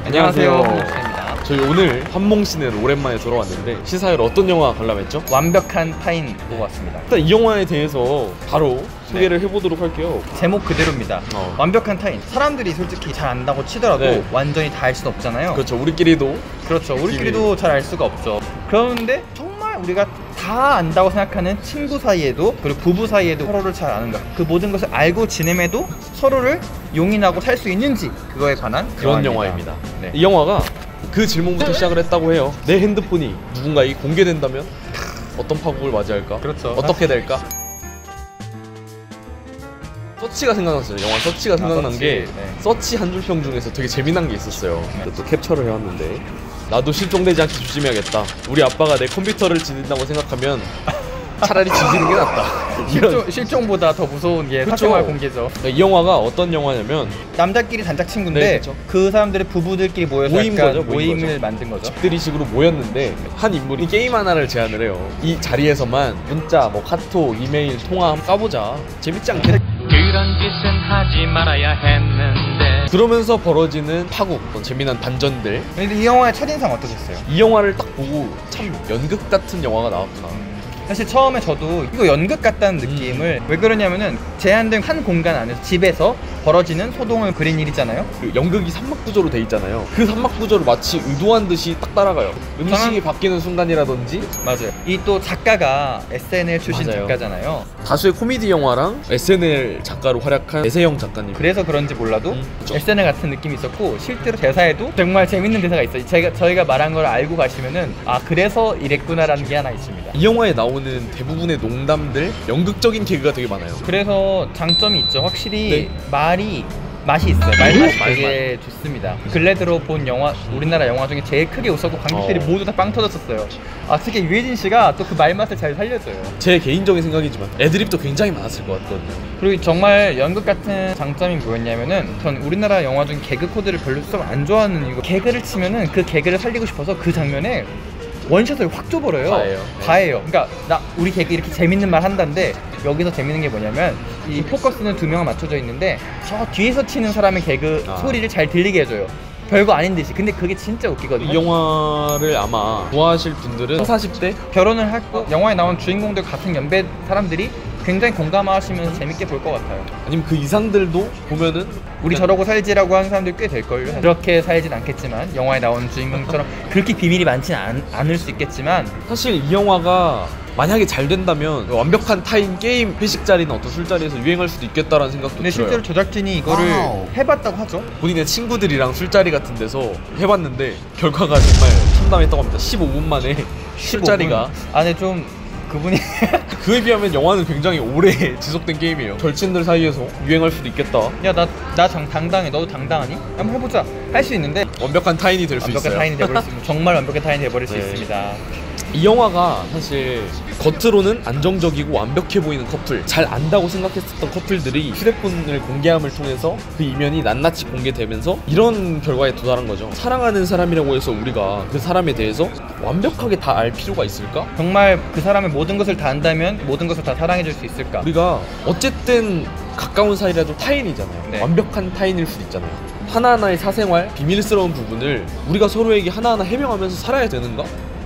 안녕하세요. 홍시입니다. 저희 오늘 한몽씨는 오랜만에 돌아왔는데 시사회로 어떤 영화 관람했죠? 완벽한 타인 보고 왔습니다. 일단 이 영화에 대해서 바로 소개를 해보도록 할게요. 제목 그대로입니다. 완벽한 타인. 사람들이 솔직히 잘 안다고 치더라도 완전히 다 알 수는 없잖아요. 그렇죠. 우리끼리도 우리끼리도 잘 알 수가 없죠. 그런데 정말 우리가 다 안다고 생각하는 친구 사이에도 그리고 부부 사이에도 서로를 잘 아는가, 그 모든 것을 알고 지냄에도 서로를 용인하고 살 수 있는지, 그거에 관한 그런 영화입니다. 이 영화가 그 질문부터 시작을 했다고 해요. 내 핸드폰이 누군가에게 공개된다면 어떤 파국을 맞이할까? 그렇죠. 어떻게 될까? 서치가 생각났어요. 영화 서치가 생각난 게 서치 한 줄평 중에서 되게 재미난 게 있었어요. 또 캡처를 해왔는데, 나도 실종되지 않게 조심해야겠다. 우리 아빠가 내 컴퓨터를 지닌다고 생각하면 차라리 지지는 게 낫다. 실종보다 더 무서운 게 사생활 공개죠. 이 영화가 어떤 영화냐면 남자끼리 단짝 친구인데 그 사람들의 부부들끼리 모여서 모임을 만든 거죠. 집들이식으로 모였는데 한 인물이 게임 하나를 제안을 해요. 이 자리에서만 문자, 뭐 카톡, 이메일, 통화 한번 까보자. 재밌지 않겠? 그런 짓은 하지 말아야 했는데. 그러면서 벌어지는 파국, 어떤 재미난 반전들. 근데 이 영화의 첫인상 어떠셨어요? 이 영화를 딱 보고 참 연극 같은 영화가 나왔구나. 사실 처음에 저도 이거 연극 같다는 느낌을, 왜 그러냐면은 제한된 한 공간 안에서 집에서 벌어지는 소동을 그린 일이잖아요. 그 연극이 삼막 구조로 돼 있잖아요. 그 삼막 구조를 마치 의도한 듯이 딱 따라가요. 음식이 바뀌는 순간이라든지. 맞아요. 이 또 작가가 SNL 출신 작가잖아요. 다수의 코미디 영화랑 SNL 작가로 활약한 배세영 작가님. 그래서 그런지 몰라도 SNL 같은 느낌이 있었고, 실제로 대사에도 정말 재밌는 대사가 있어요. 저희가 말한 걸 알고 가시면은 아, 그래서 이랬구나라는 게 하나 있습니다. 이 영화에 나오는 대부분의 농담들, 연극적인 개그가 되게 많아요. 그래서 장점이 있죠. 확실히 맛이 있어요. 말맛이 되게 좋습니다. 근래 들어 본 영화, 우리나라 영화 중에 제일 크게 웃었고 관객들이 모두 다 빵 터졌었어요. 아, 특히 유해진 씨가 또 그 말맛을 잘 살려줘요. 제 개인적인 생각이지만 애드립도 굉장히 많았을 것 같거든요. 그리고 정말 연극 같은 장점이 뭐였냐면은, 전 우리나라 영화 중 개그 코드를 별로 좀 안 좋아하는 이유가, 개그를 치면은 그 개그를 살리고 싶어서 그 장면에 원샷을 확 줘버려요. 다예요. 그러니까 우리 개그 이렇게 재밌는 말 한다는데, 여기서 재밌는 게 뭐냐면 이 포커스는 두 명 맞춰져 있는데 저 뒤에서 치는 사람의 개그 소리를 잘 들리게 해줘요. 별거 아닌 듯이. 근데 그게 진짜 웃기거든요. 이 영화를 아마 좋아하실 분들은 30, 40대? 결혼을 하고 영화에 나온 주인공들 같은 연배 사람들이 굉장히 공감하시면서 재밌게 볼 것 같아요. 아니면 그 이상들도 보면은 우리 저러고 살지라고 하는 사람들이 꽤 될걸요. 그렇게 살진 않겠지만, 영화에 나온 주인공처럼 그렇게 비밀이 많지는 않을 수 있겠지만, 사실 이 영화가 만약에 잘 된다면 완벽한 타인 게임 회식 자리나 어떤 술자리에서 유행할 수도 있겠다라는 생각도 근데 들어요. 실제로 제작진이 이거를 해봤다고 하죠. 본인의 친구들이랑 술자리 같은 데서 해봤는데 결과가 정말 참담했다고 합니다. 15분 만에 술자리가. 안에 좀 그분이 그에 비하면 영화는 굉장히 오래 지속된 게임이에요. 절친들 사이에서 유행할 수도 있겠다. 야, 나 당당해. 너도 당당하니? 한번 해보자. 할 수 있는데 완벽한 타인이 될 수 있어요. 완벽한 타인이 돼버릴 수 있습니다. 정말 완벽한 타인이 돼버릴 수 있습니다. 이 영화가 사실 겉으로는 안정적이고 완벽해 보이는 커플, 잘 안다고 생각했었던 커플들이 휴대폰을 공개함을 통해서 그 이면이 낱낱이 공개되면서 이런 결과에 도달한 거죠. 사랑하는 사람이라고 해서 우리가 그 사람에 대해서 완벽하게 다 알 필요가 있을까? 정말 그 사람의 모든 것을 다 안다면 모든 것을 다 사랑해줄 수 있을까? 우리가 어쨌든 가까운 사이라도 타인이잖아요. 완벽한 타인일 수도 있잖아요. 하나하나의 사생활, 비밀스러운 부분을 우리가 서로에게 하나하나 해명하면서 살아야 되는가?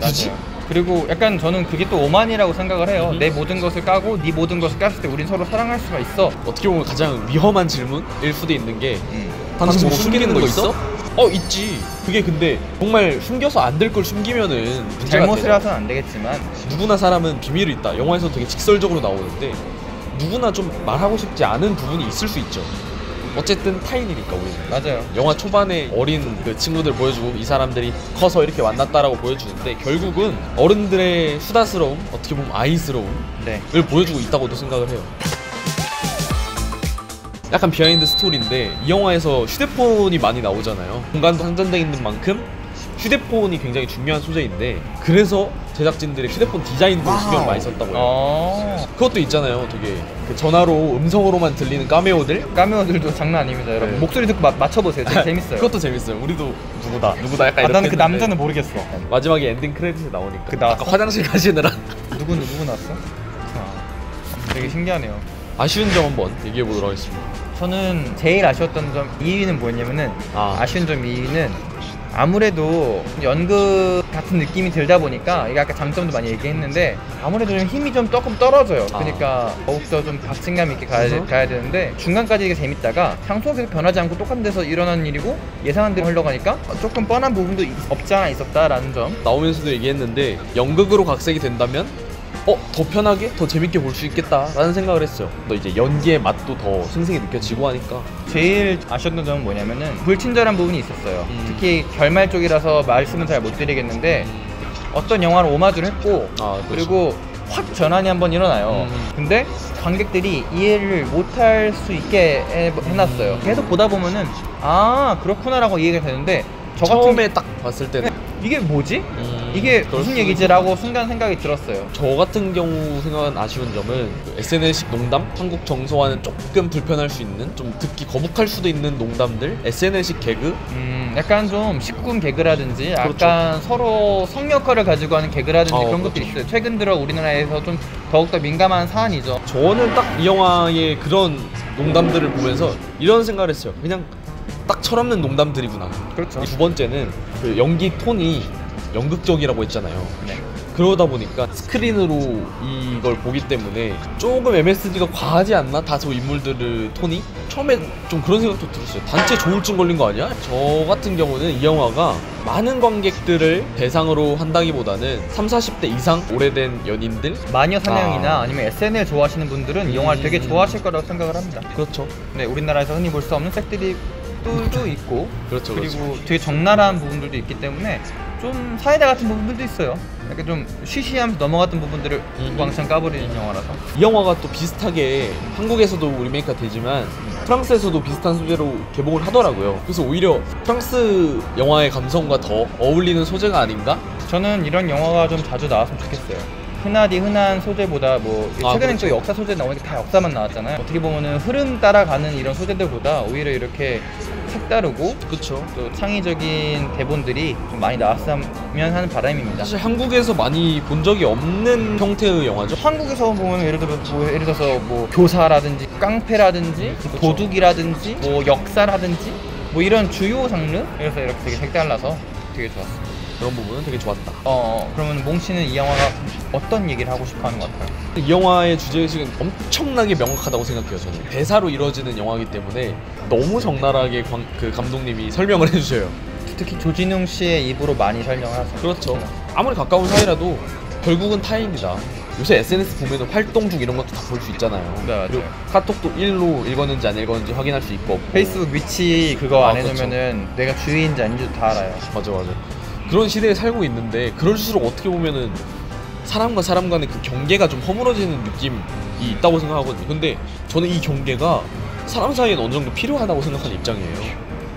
굳이? 그리고 약간 저는 그게 또 오만이라고 생각을 해요. 내 모든 것을 까고 네 모든 것을 깠을 때 우린 서로 사랑할 수가 있어. 어떻게 보면 가장 위험한 질문일 수도 있는 게 당신 뭐 숨기는 거 있어? 있지. 그게 근데 정말 숨겨서 안 될 걸 숨기면은 잘못을 해서는 안 되겠지만, 누구나 사람은 비밀이 있다. 영화에서 되게 직설적으로 나오는데 누구나 좀 말하고 싶지 않은 부분이 있을 수 있죠. 어쨌든 타인이니까 우리는. 맞아요. 영화 초반에 어린 그 친구들 보여주고 이 사람들이 커서 이렇게 만났다라고 보여주는데, 결국은 어른들의 수다스러움, 어떻게 보면 아이스러움을 보여주고 있다고도 생각을 해요. 약간 비하인드 스토리인데, 이 영화에서 휴대폰이 많이 나오잖아요. 공간도 한정되어 있는 만큼 휴대폰이 굉장히 중요한 소재인데, 그래서 제작진들이 휴대폰 디자인도 신경 많이 썼다고 해요. 그것도 있잖아요. 되게 그 전화로 음성으로만 들리는 까메오들도 장난 아닙니다, 여러분. 목소리 듣고 맞춰보세요. 되게 재밌어요. 그것도 재밌어요. 우리도 누구다 약간 이렇게 나는 그 남자는 모르겠어. 마지막에 엔딩 크레딧에 나오니까 아까 화장실 가시느라 누구 나왔어? 되게 신기하네요. 아쉬운 점 한번 얘기해보도록 하겠습니다. 저는 제일 아쉬웠던 점 2위는 뭐였냐면은 아쉬운 점 2위는 아무래도 연극 같은 느낌이 들다 보니까 이게 아까 장점도 많이 얘기했는데 아무래도 좀 힘이 좀 조금 떨어져요. 그러니까 더욱더 좀 박진감 있게 가야 되는데 중간까지 이게 재밌다가 장소가 계속 변하지 않고 똑같은 데서 일어나는 일이고 예상한 대로 흘러가니까 조금 뻔한 부분도 없지 않아 있었다라는 점. 나오면서도 얘기했는데 연극으로 각색이 된다면 더 편하게 더 재밌게 볼 수 있겠다라는 생각을 했어요. 또 이제 연기의 맛도 더 생생히 느껴지고 하니까. 제일 아쉬웠던 점은 뭐냐면은 불친절한 부분이 있었어요. 특히 결말 쪽이라서 말씀은 잘 못 드리겠는데 어떤 영화를 오마주를 했고 그리고 확 전환이 한번 일어나요. 근데 관객들이 이해를 못할 수 있게 해놨어요. 계속 보다 보면은 아 그렇구나라고 이해가 되는데 처음에 딱 봤을 때는 이게 뭐지? 이게 무슨 얘기지? 라고 순간 생각이 들었어요. 저 같은 경우 생각한 아쉬운 점은 SNL식 농담? 한국 정서와는 조금 불편할 수 있는, 좀 듣기 거북할 수도 있는 농담들? SNL식 개그? 약간 좀 19금 개그라든지 그렇죠. 약간 서로 성역할을 가지고 하는 개그라든지 그런 그렇죠. 것도 있어요. 최근 들어 우리나라에서 좀 더욱더 민감한 사안이죠. 저는 딱 이 영화의 그런 농담들을 보면서 이런 생각을 했어요. 그냥 딱 철없는 농담들이구나. 그렇죠. 두 번째는 그 연기 톤이 연극적이라고 했잖아요. 네. 그러다 보니까 스크린으로 이걸 보기 때문에 조금 MSG가 과하지 않나? 다소 인물들의 톤이? 처음에 좀 그런 생각도 들었어요. 단체 조울증 걸린 거 아니야? 저 같은 경우는 이 영화가 많은 관객들을 대상으로 한다기보다는 30, 40대 이상 오래된 연인들? 마녀 사냥이나 아니면 SNL 좋아하시는 분들은 이 영화를 되게 좋아하실 거라고 생각을 합니다. 그렇죠. 네, 우리나라에서 흔히 볼 수 없는 색들도 있고 그렇죠, 그리고 되게 적나라한 부분들도 있기 때문에 좀 사이다 같은 부분들도 있어요. 약간 좀 쉬쉬하면서 넘어갔던 부분들을 왕창 까버리는 영화라서. 이 영화가 또 비슷하게 한국에서도 리메이크가 되지만 프랑스에서도 비슷한 소재로 개봉을 하더라고요. 그래서 오히려 프랑스 영화의 감성과 더 어울리는 소재가 아닌가? 저는 이런 영화가 좀 자주 나왔으면 좋겠어요. 흔한 소재보다 뭐 최근엔 그렇죠. 또 역사 소재 나오니까 다 역사만 나왔잖아요. 어떻게 보면은 흐름 따라가는 이런 소재들보다 오히려 이렇게 색다르고 그렇죠. 또 창의적인 대본들이 좀 많이 나왔으면 하는 바람입니다. 사실 한국에서 많이 본 적이 없는 형태의 영화죠. 한국에서 보면 예를 들어서 뭐 교사라든지 깡패라든지 도둑이라든지 뭐 역사라든지 뭐 이런 주요 장르? 그래서 이렇게 되게 색달라서 되게 좋았어요. 그런 부분은 되게 좋았다. 그러면 몽 씨는 이 영화가 어떤 얘기를 하고 싶어 하는 것 같아요? 이 영화의 주제의식은 엄청나게 명확하다고 생각해요. 저는 대사로 이루어지는 영화이기 때문에 너무 적나라하게 그 감독님이 설명을 해주셔요. 특히 조진웅 씨의 입으로 많이 설명을 하죠. 그렇죠. 아무리 가까운 사이라도 결국은 타인이다. 요새 SNS 보면 활동 중 이런 것도 다 볼 수 있잖아요. 네, 맞아요. 그리고 카톡도 1로 읽었는지 안 읽었는지 확인할 수 있고 없고. 페이스북 위치 그거 안 그렇죠. 해놓으면은 내가 주인인지 아닌지도 다 알아요. 맞아. 그런 시대에 살고 있는데 그럴수록 어떻게 보면은 사람과 사람 간의 그 경계가 좀 허물어지는 느낌이 있다고 생각하거든요. 근데 저는 이 경계가 사람 사이에는 어느 정도 필요하다고 생각하는 입장이에요.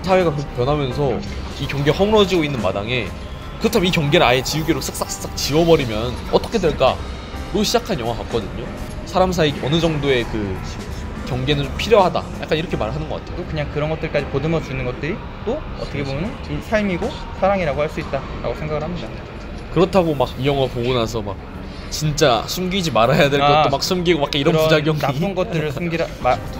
사회가 그렇게 변하면서 이 경계가 허물어지고 있는 마당에 그렇다면 이 경계를 아예 지우개로 싹싹싹 지워버리면 어떻게 될까로 시작한 영화 같거든요. 사람 사이 어느 정도의 그 경계는 좀 필요하다. 약간 이렇게 말하는 것 같아요. 그냥 그런 것들까지 보듬어 주는 것들이 또 어떻게 보면 이 삶이고 사랑이라고 할 수 있다라고 생각을 합니다. 그렇다고 막 이 영화 보고 나서 막 진짜 숨기지 말아야 될 것도 막 숨기고 막 이런 부작용이 나쁜 것들을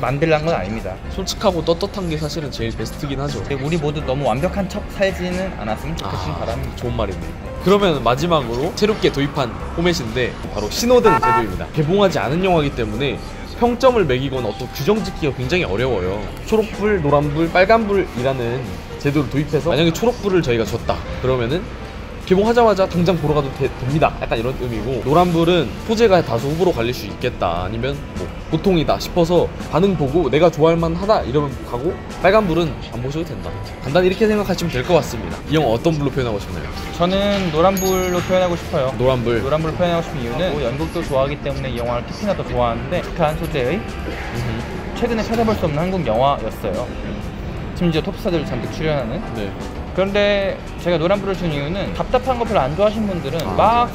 만들라는 건 아닙니다. 솔직하고 떳떳한 게 사실은 제일 베스트긴 하죠. 우리 모두 너무 완벽한 척 살지는 않았으면 좋겠는 바람입니다. 좋은 말이네. 그러면 마지막으로 새롭게 도입한 포맷인데 바로 신호등 제도입니다. 개봉하지 않은 영화이기 때문에 평점을 매기거나 어떤 규정 짓기가 굉장히 어려워요. 초록불, 노란불, 빨간불이라는 제도를 도입해서 만약에 초록불을 저희가 줬다 그러면은 개봉하자마자 당장 보러 가도 됩니다. 약간 이런 의미고, 노란불은 소재가 다소 후보로 갈릴 수 있겠다, 아니면 뭐 보통이다 싶어서 반응 보고 내가 좋아할 만하다 이러면 가고, 빨간불은 안 보셔도 된다. 간단히 이렇게 생각하시면 될 것 같습니다. 이 영화 어떤 불로 표현하고 싶나요? 저는 노란불로 표현하고 싶어요. 노란불. 노란불로 표현하고 싶은 이유는 연극도 좋아하기 때문에 이 영화를 특히나 더 좋아하는데, 익숙한 소재의 최근에 찾아볼 수 없는 한국 영화였어요. 심지어 톱스타들 잔뜩 출연하는. 네. 그런데 제가 노란불을 준 이유는 답답한 거 별로 안 좋아하시는 분들은 막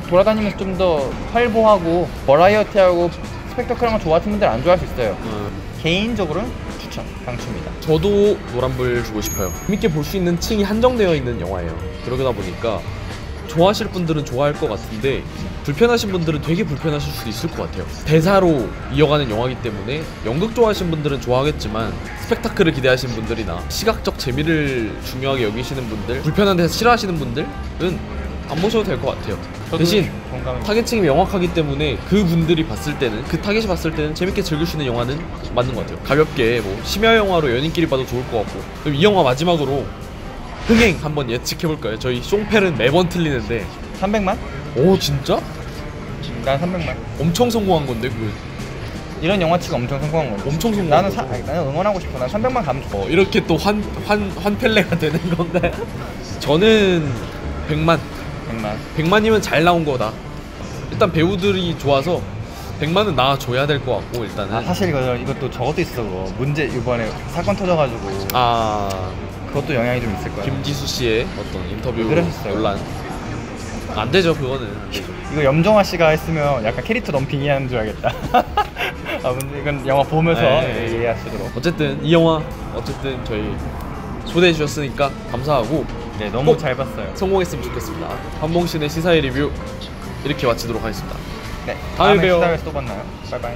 돌아다니면서 좀 더 활보하고 버라이어티하고 스펙터클한 거 좋아하시는 분들은 안 좋아할 수 있어요. 개인적으로는 추천, 강추입니다. 저도 노란불 주고 싶어요. 재밌게 볼 수 있는 층이 한정되어 있는 영화예요. 그러다 보니까 좋아하실 분들은 좋아할 것 같은데 불편하신 분들은 되게 불편하실 수도 있을 것 같아요. 대사로 이어가는 영화이기 때문에 연극 좋아하시는 분들은 좋아하겠지만 스펙타클을 기대하시는 분들이나 시각적 재미를 중요하게 여기시는 분들, 불편한 데서 싫어하시는 분들은 안 보셔도 될 것 같아요. 대신 타겟층이 명확하기 때문에 그 분들이 봤을 때는, 그 타겟이 봤을 때는 재밌게 즐길 수 있는 영화는 맞는 것 같아요. 가볍게 뭐 심야 영화로 연인끼리 봐도 좋을 것 같고. 그럼 이 영화 마지막으로 흥행 한번 예측해볼까요? 저희 숑펠은 매번 틀리는데 300만? 오 진짜? 난 300만. 엄청 성공한 건데 그거. 이런 영화치가 엄청 성공한 건데. 엄청 성공한 나는 거죠. 나는 응원하고 싶어. 난 300만 가면 좋아. 이렇게 또 환펠레가 되는 건가요? 저는 100만. 100만이면 잘 나온 거다. 일단 배우들이 좋아서 100만은 나와줘야 될 것 같고 일단은. 사실 이것도 저것도 있어. 그거. 문제 이번에 사건 터져가지고 그것도 영향이 좀 있을 거야. 김지수 씨의 어떤 인터뷰 그러셨어요. 논란. 안 되죠, 그거는. 안 되죠. 이거 염정아 씨가 했으면 약간 캐릭터 너무 빙의하는 줄 알겠다. 근데 이건 영화 보면서 이해하시도록. 어쨌든 이 영화 저희 초대해 주셨으니까 감사하고 네, 너무 꼭 잘 봤어요. 성공했으면 좋겠습니다. 한봉신의 시사회 리뷰 이렇게 마치도록 하겠습니다. 네, 다음에 봬요. 시사회에서 또 만나요. 바이바이.